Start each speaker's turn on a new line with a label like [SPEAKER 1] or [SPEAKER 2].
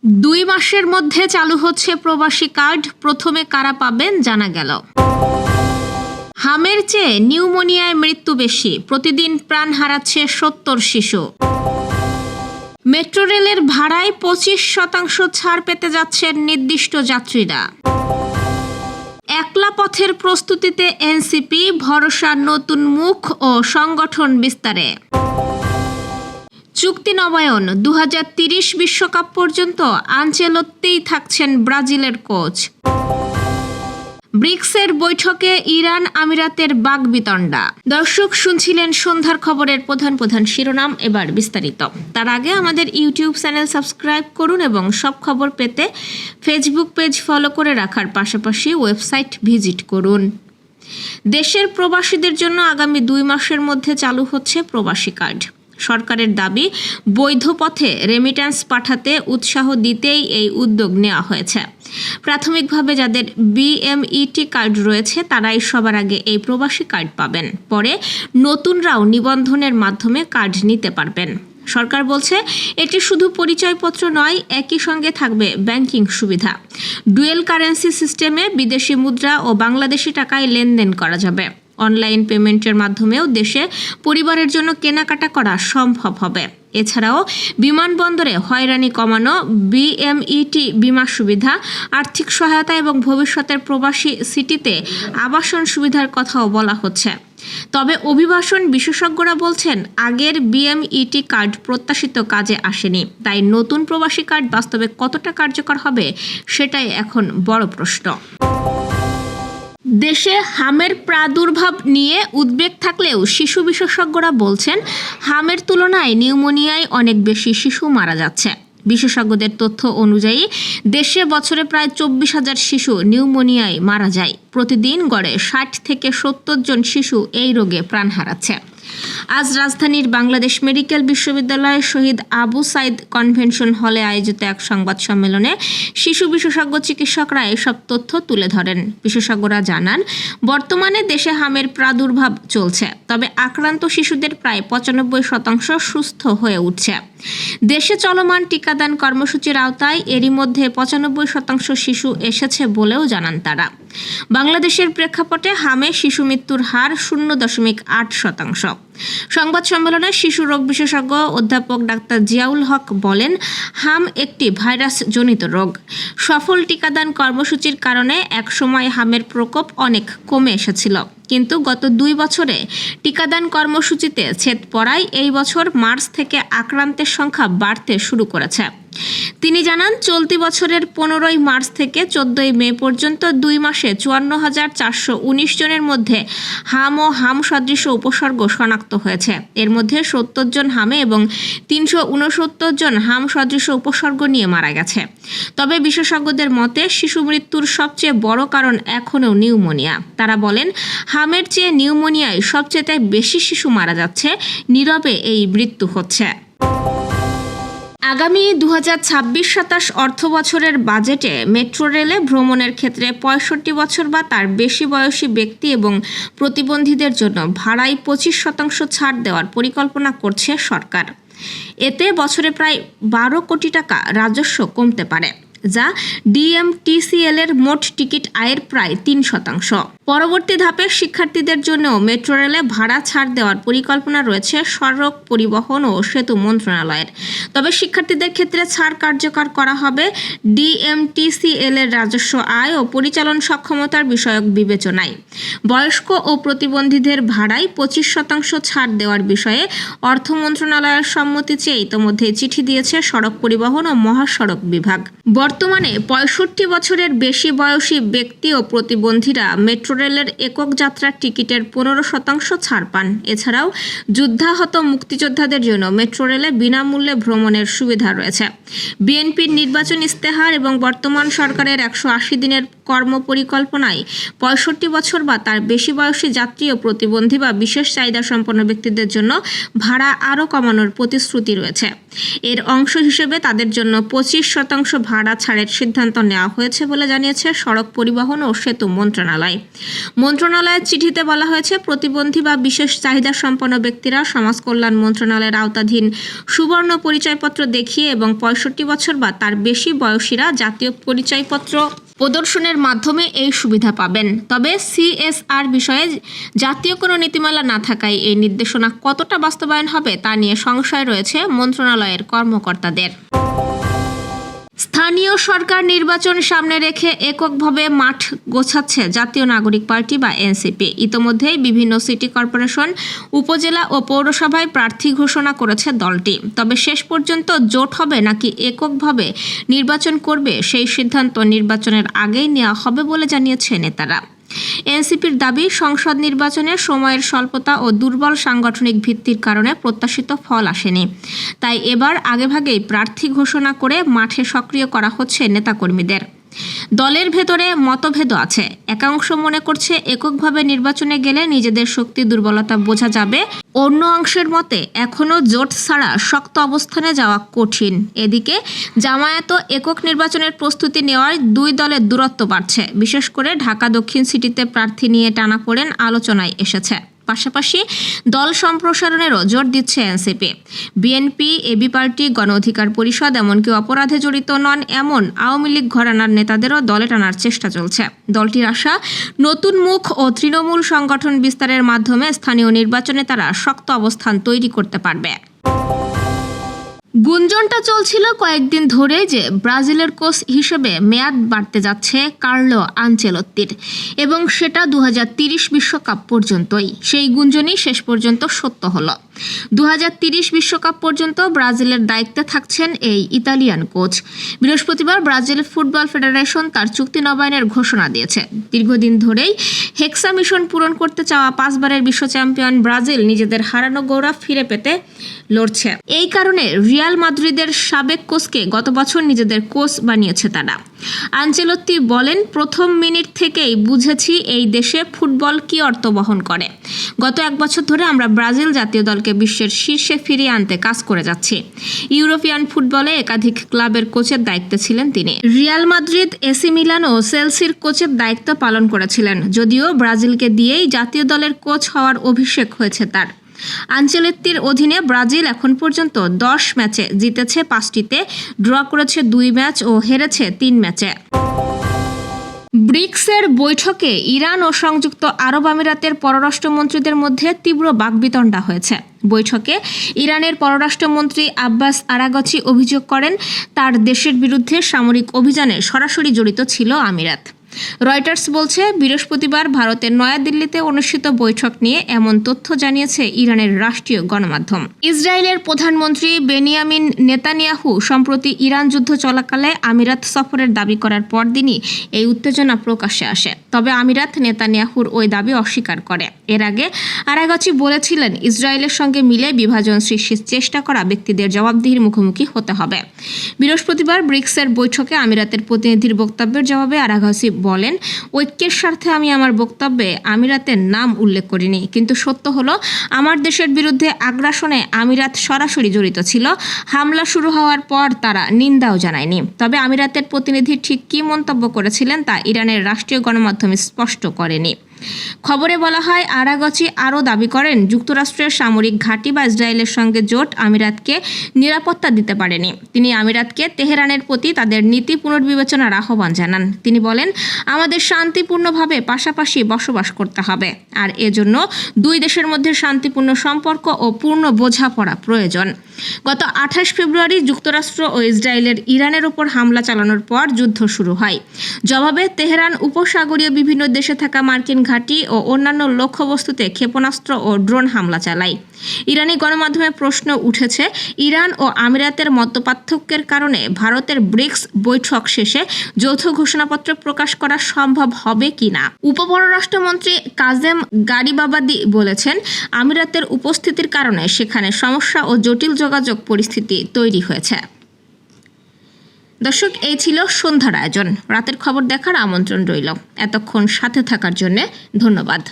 [SPEAKER 1] 2 মাসের মধ্যে চালু হচ্ছে প্রবাসী কার্ড, প্রথমে কারা পাবেন জানা গেল। হামের চেয়ে নিউমোনিয়ায় মৃত্যু বেশি, প্রতিদিন প্রাণ হারাচ্ছে 70 শিশু। মেট্রো রেলের ভাড়ায় 25% ছাড় পেতে যাচ্ছেন নির্দিষ্ট যাত্রীরা। একলা পথের প্রস্তুতিতে এনসিপি, ভরসা নতুন মুখ ও সংগঠন বিস্তারে। চুক্তি নবায়ন, 2030 বিশ্বকাপ পর্যন্ত আনচেলত্তিই থাকছেন ব্রাজিলের কোচ। ব্রিক্সের বৈঠকে ইরান আমিরাতের বাগবিতণ্ডা। দর্শক, শুনছিলেন সন্ধ্যার খবরের প্রধান শিরোনাম, এবার বিস্তারিত। তার আগে আমাদের ইউটিউব চ্যানেল সাবস্ক্রাইব করুন এবং সব খবর পেতে ফেসবুক পেজ ফলো করে রাখার পাশাপাশি ওয়েবসাইট ভিজিট করুন। দেশের প্রবাসীদের জন্য আগামী 2 মাসের মধ্যে চালু হচ্ছে প্রবাসী কার্ড। সরকারের দাবি, বৈধ পথে রেমিট্যান্স পাঠাতে উৎসাহ দিতেই এই উদ্যোগ নেওয়া হয়েছে। প্রাথমিকভাবে যাদের বিএমইটি কার্ড রয়েছে তারাই সবার আগে এই প্রবাসী কার্ড পাবেন। পরে নতুনরাও নিবন্ধনের মাধ্যমে কার্ড নিতে পারবেন। সরকার বলছে, এটি শুধু পরিচয়পত্র নয়, একই সঙ্গে থাকবে ব্যাংকিং সুবিধা। ডুয়েল কারেন্সি সিস্টেমে বিদেশি মুদ্রা ও বাংলাদেশি টাকায় লেনদেন করা যাবে। অনলাইন পেমেন্টের মাধ্যমেও দেশে পরিবারের জন্য কেনাকাটা করা সম্ভব হবে। এছাড়াও বিমানবন্দরে হয়রানি কমানো, বিএমইটি বিমা সুবিধা, আর্থিক সহায়তা এবং ভবিষ্যতের প্রবাসী সিটিতে আবাসন সুবিধার কথাও বলা হচ্ছে। তবে অভিবাসন বিশেষজ্ঞরা বলছেন, আগের বিএমইটি কার্ড প্রত্যাশিত কাজে আসেনি। তাই নতুন প্রবাসী কার্ড বাস্তবে কতটা কার্যকর হবে সেটাই এখন বড় প্রশ্ন। দেশে হামের প্রাদুর্ভাব নিয়ে উদ্বেগ থাকলেও শিশু বিশেষজ্ঞরা বলছেন, হামের তুলনায় নিউমোনিয়ায় অনেক বেশি শিশু মারা যাচ্ছে। বিশেষজ্ঞদের তথ্য অনুযায়ী দেশে বছরে প্রায় 24,000 শিশু নিউমোনিয়ায় মারা যায়। প্রতিদিন গড়ে 60 থেকে 70 জন শিশু এই রোগে প্রাণ হারাচ্ছে। আজ রাজধানীর বাংলাদেশ মেডিকেল বিশ্ববিদ্যালয়ের শহীদ আবু সাইদ কনভেনশন হলে আয়োজিত এক সংবাদ সম্মেলনে শিশু বিশেষজ্ঞ চিকিৎসকরা এসব তথ্য তুলে ধরেন। বিশেষজ্ঞরা জানান, বর্তমানে দেশে হামের প্রাদুর্ভাব চলছে, তবে আক্রান্ত শিশুদের প্রায় 95% সুস্থ হয়ে উঠছে। দেশে চলমান টিকাদান কর্মসূচির আওতায় এরই মধ্যে 95% শিশু এসেছে বলেও জানান তারা। বাংলাদেশের প্রেক্ষাপটে হামে শিশু মৃত্যুর হার 0.8%। সংবাদ সম্মেলনে শিশু রোগ বিশেষজ্ঞ অধ্যাপক ডাক্তার জিয়াউল হক বলেন, হাম একটি ভাইরাস জনিত রোগ। সফল টিকাদান কর্মসূচির কারণে একসময় হামের প্রকোপ অনেক কমে এসেছিল, কিন্তু গত 2 বছরে টিকাদান কর্মসূচিতে ছেদ পড়ায় এই বছর মার্চ থেকে আক্রান্তের সংখ্যা বাড়তে শুরু করেছে। তিনি জানান, চলতি বছরের 15 মার্চ থেকে 14 মে পর্যন্ত 2 মাসে 54,419 জনের মধ্যে হাম ও হাম সদৃশ উপসর্গ শনাক্ত হয়েছে। এর মধ্যে 70 জন হামে এবং 369 জন হাম সদৃশ উপসর্গ নিয়ে মারা গেছে। তবে বিশেষজ্ঞদের মতে শিশু মৃত্যুর সবচেয়ে বড় কারণ এখনও নিউমোনিয়া। তারা বলেন, হামের চেয়ে নিউমোনিয়ায় সবচেয়ে বেশি শিশু মারা যাচ্ছে, নীরবে এই মৃত্যু হচ্ছে। আগামী 2026-27 অর্থ বছরের বাজেটে মেট্রো রেলে ভ্রমণের ক্ষেত্রে 65 বছর বা তার বেশি বয়সী ব্যক্তি এবং প্রতিবন্ধীদের জন্য ভাড়ায় 25% ছাড় দেওয়ার পরিকল্পনা করছে সরকার। এতে বছরে প্রায় 12 কোটি টাকা রাজস্ব কমতে পারে, যা ডিএমটিসিএল এর মোট টিকিট আয়ের প্রায় 3%। পরবর্তী ধাপে শিক্ষার্থীদের জন্য মেট্রো রেলে ভাড়া ছাড় দেওয়ার পরিকল্পনা রয়েছে সড়ক পরিবহন ও সেতু মন্ত্রণালয়ের। তবে শিক্ষার্থীদের ক্ষেত্রে ছাড় কার্যকর করা হবে ডিএমটিসিএল এর রাজস্ব আয় ও পরিচালন সক্ষমতার বিষয়ক বিবেচনায়। বয়স্ক ও প্রতিবন্ধীদের ভাড়ায় 25% ছাড় দেওয়ার বিষয়ে অর্থ মন্ত্রণালয়ের সম্মতি চেয়ে ইতোমধ্যে চিঠি দিয়েছে সড়ক পরিবহন ও মহাসড়ক বিভাগ। বর্তমানে 65 বছরের বেশি বয়সী ব্যক্তি ও প্রতিবন্ধীরা মেট্রো রেলের একক যাত্রার টিকিটের 15% ছাড় পান। এছাড়াও যুদ্ধাহত মুক্তিযোদ্ধাদের জন্য মেট্রো রেলে বিনামূল্যে ভ্রমণের সুবিধা রয়েছে। বিএনপির নির্বাচন ইস্তেহার এবং বর্তমান সরকারের 180 দিনের কর্মপরিকল্পনায় 65 বছর বা তার বেশি বয়সী যাত্রী ও প্রতিবন্ধী বা বিশেষ চাহিদা সম্পন্ন ব্যক্তিদের জন্য ভাড়া আরও কমানোর প্রতিশ্রুতি রয়েছে। এর অংশ হিসেবে তাদের জন্য 25% ভাড়া ছাড়ের সিদ্ধান্ত নেওয়া হয়েছে বলে জানিয়েছে সড়ক পরিবহন ও সেতু মন্ত্রণালয়। মন্ত্রণালয়ের চিঠিতে বলা হয়েছে, প্রতিবন্ধী বা বিশেষ চাহিদা সম্পন্ন ব্যক্তিরা সমাজ কল্যাণ মন্ত্রণালয়ের আওতাধীন সুবর্ণ পরিচয়পত্র দেখিয়ে এবং 65 বছর বা তার বেশি বয়সীরা জাতীয় পরিচয়পত্র প্রদর্শনের মাধ্যমে এই সুবিধা পাবেন। তবে CSR বিষয়ে জাতীয় কোনো নীতিমালা না থাকায় এই নির্দেশনা কতটা বাস্তবায়ন হবে তা নিয়ে সংশয় রয়েছে মন্ত্রণালয়ের কর্মকর্তাদের। স্থানীয় সরকার নির্বাচন সামনে রেখে এককভাবে মাঠ গোছাচ্ছে জাতীয় নাগরিক পার্টি বা এনসিপি। ইতোমধ্যেই বিভিন্ন সিটি কর্পোরেশন, উপজেলা ও পৌরসভায় প্রার্থী ঘোষণা করেছে দলটি। তবে শেষ পর্যন্ত জোট হবে নাকি এককভাবে নির্বাচন করবে সেই সিদ্ধান্ত নির্বাচনের আগেই নেওয়া হবে বলে জানিয়েছে নেতারা। এনসিপির দাবি, সংসদ নির্বাচনে সময়ের স্বল্পতা ও দুর্বল সাংগঠনিক ভিত্তির কারণে প্রত্যাশিত ফল আসেনি। তাই এবার আগেভাগেই প্রার্থী ঘোষণা করে মাঠে সক্রিয় করা হচ্ছে নেতাকর্মীদের। দলের ভেতরে মতভেদও আছে। একাংশ মনে করছে এককভাবে নির্বাচনে গেলে নিজেদের শক্তি দুর্বলতা বোঝা যাবে। অন্য অংশের মতে এখনও জোট ছাড়া শক্ত অবস্থানে যাওয়া কঠিন। এদিকে জামায়াতও একক নির্বাচনের প্রস্তুতি নেওয়ায় দুই দলের দূরত্ব বাড়ছে। বিশেষ করে ঢাকা দক্ষিণ সিটিতে প্রার্থী নিয়ে টানাপোড়েন আলোচনায় এসেছে। পাশাপাশি দল সম্প্রসারণেরও জোর দিচ্ছে এনসিপি। বিএনপি, এবি পার্টি, গণ অধিকার পরিষদ এমনকি অপরাধে জড়িত নন এমন আওয়ামী লীগ ঘরানার নেতাদেরও দলে টানার চেষ্টা চলছে। দলটির আশা, নতুন মুখ ও তৃণমূল সংগঠন বিস্তারের মাধ্যমে স্থানীয় নির্বাচনে তারা শক্ত অবস্থান তৈরি করতে পারবে। গুঞ্জনটা চলছিল কয়েকদিন ধরে যে ব্রাজিলের কোচ হিসেবে মেয়াদ বাড়তে যাচ্ছে কার্লো আনচেলত্তির, এবং সেটা 2030 বিশ্বকাপ পর্যন্তই। সেই গুঞ্জনই শেষ পর্যন্ত সত্য হলো। 2030 বিশ্বকাপ পর্যন্ত ব্রাজিলের দায়িত্বে থাকছেন এই ইতালিয়ান কোচ। বৃহস্পতিবার ব্রাজিল ফুটবল ফেডারেশন তার চুক্তি নবায়নের ঘোষণা দিয়েছে। দীর্ঘদিন ধরেই হেক্সা মিশন পূরণ করতে চাওয়া 5 বারের বিশ্ব চ্যাম্পিয়ন ব্রাজিল নিজেদের হারানো গৌরব ফিরে পেতে লড়ছে। এই কারণে রিয়াল মাদ্রিদের সাবেক কোচকে গত বছর নিজেদের কোচ বানিয়েছে তারা। আনচেলত্তি বলেন, প্রথম মিনিট থেকেই বুঝেছি এই দেশে ফুটবল কী অর্থ বহন করে। গত 1 বছর ধরে আমরা ব্রাজিল জাতীয় দলকে বিশ্বের শীর্ষে ফিরিয়ে আনতে কাজ করে যাচ্ছি। ইউরোপিয়ান ফুটবলে একাধিক ক্লাবের কোচের দায়িত্বে ছিলেন তিনি। রিয়াল মাদ্রিদ, এসি মিলান ও চেলসির কোচের দায়িত্ব পালন করেছিলেন। যদিও ব্রাজিলকে দিয়েই জাতীয় দলের কোচ হওয়ার অভিষেক হয়েছে তার। আনচেলত্তির অধীনে ব্রাজিল এখন পর্যন্ত 10 ম্যাচে জিতেছে 5টিতে, ড্র করেছে 2 ম্যাচ ও হেরেছে 3 ম্যাচে। ব্রিক্সের বৈঠকে ইরান ও সংযুক্ত আরব আমিরাতের পররাষ্ট্রমন্ত্রীদের মধ্যে তীব্র বাকবিতণ্ডা হয়েছে। বৈঠকে ইরানের পররাষ্ট্রমন্ত্রী আব্বাস আরাগচি অভিযোগ করেন, তার দেশের বিরুদ্ধে সামরিক অভিযানে সরাসরি জড়িত ছিল আমিরাত। রয়টার্স বলছে, বৃহস্পতিবার ভারতের নয়াদিল্লিতে অনুষ্ঠিত বৈঠক নিয়ে এমন তথ্য জানিয়েছে ইরানের রাষ্ট্রীয় গণমাধ্যম। ইসরায়েলের প্রধানমন্ত্রী বেনিয়ামিন নেতানিয়াহু সম্প্রতি ইরান যুদ্ধ চলাকালে আমিরাত সফরের দাবি করার পরদিনই এই উত্তেজনা প্রকাশ্যে আসে। তবে আমিরাত নেতানিয়াহুর ওই দাবি অস্বীকার করে। এর আগে আরাগচি বলেছিলেন, ইসরায়েলের সঙ্গে মিলে বিভাজন সৃষ্টির চেষ্টা করা ব্যক্তিদের জবাবদিহির মুখোমুখি হতে হবে। বৃহস্পতিবার ব্রিক্সের বৈঠকে আমিরাতের প্রতিনিধির বক্তব্যের জবাবে আরাগচি বলেন, ঐক্যের স্বার্থে আমি আমার বক্তব্যে আমিরাতের নাম উল্লেখ করিনি, কিন্তু সত্য হলো আমার দেশের বিরুদ্ধে আগ্রাসনে আমিরাত সরাসরি জড়িত ছিল। হামলা শুরু হওয়ার পর তারা নিন্দাও জানায়নি। তবে আমিরাতের প্রতিনিধি ঠিক কী মন্তব্য করেছিলেন তা ইরানের রাষ্ট্রীয় গণমাধ্যম স্পষ্ট করেনি। খবরে বলা হয়, আরাগচি আরও দাবি করেন, যুক্তরাষ্ট্রের সামরিক ঘাঁটি বা ইসরায়েলের সঙ্গে জোট আমিরাতকে নিরাপত্তা দিতে পারেনি। তিনি আমিরাতকে তেহরানের প্রতি তাদের নীতি পুনর্বিবেচনার আহ্বান জানান। তিনি বলেন, আমাদের শান্তিপূর্ণভাবে পাশাপাশি বসবাস করতে হবে, আর এজন্য দুই দেশের মধ্যে শান্তিপূর্ণ সম্পর্ক ও পূর্ণ বোঝাপড়া প্রয়োজন। গত 28 ফেব্রুয়ারি যুক্তরাষ্ট্র ও ইসরায়েলের ইরানের ওপর হামলা চালানোর পর যুদ্ধ শুরু হয়। জবাবে তেহরান উপসাগরীয় বিভিন্ন দেশে থাকা মার্কিন ঘাঁটি ও অন্যান্য লক্ষ্যবস্তুতে ক্ষেপণাস্ত্র ও ড্রোন হামলা চালায়। ইরানি গণমাধ্যমে প্রশ্ন উঠেছে, ইরান ও আমিরাতের মতপার্থক্যের কারণে ভারতের ব্রিক্স বৈঠক শেষে যৌথ ঘোষণাপত্র প্রকাশ করা সম্ভব হবে কিনা। উপপররাষ্ট্রমন্ত্রী কাজেম গারিবাবাদি বলেছেন, আমিরাতের উপস্থিতির কারণে সেখানে সমস্যা ও জটিল যোগাযোগ পরিস্থিতি তৈরি হয়েছে। দর্শক, এই ছিল সন্ধ্যার আয়োজন। রাতের খবর দেখার আমন্ত্রণ রইল। এতক্ষণ সাথে থাকার জন্য ধন্যবাদ।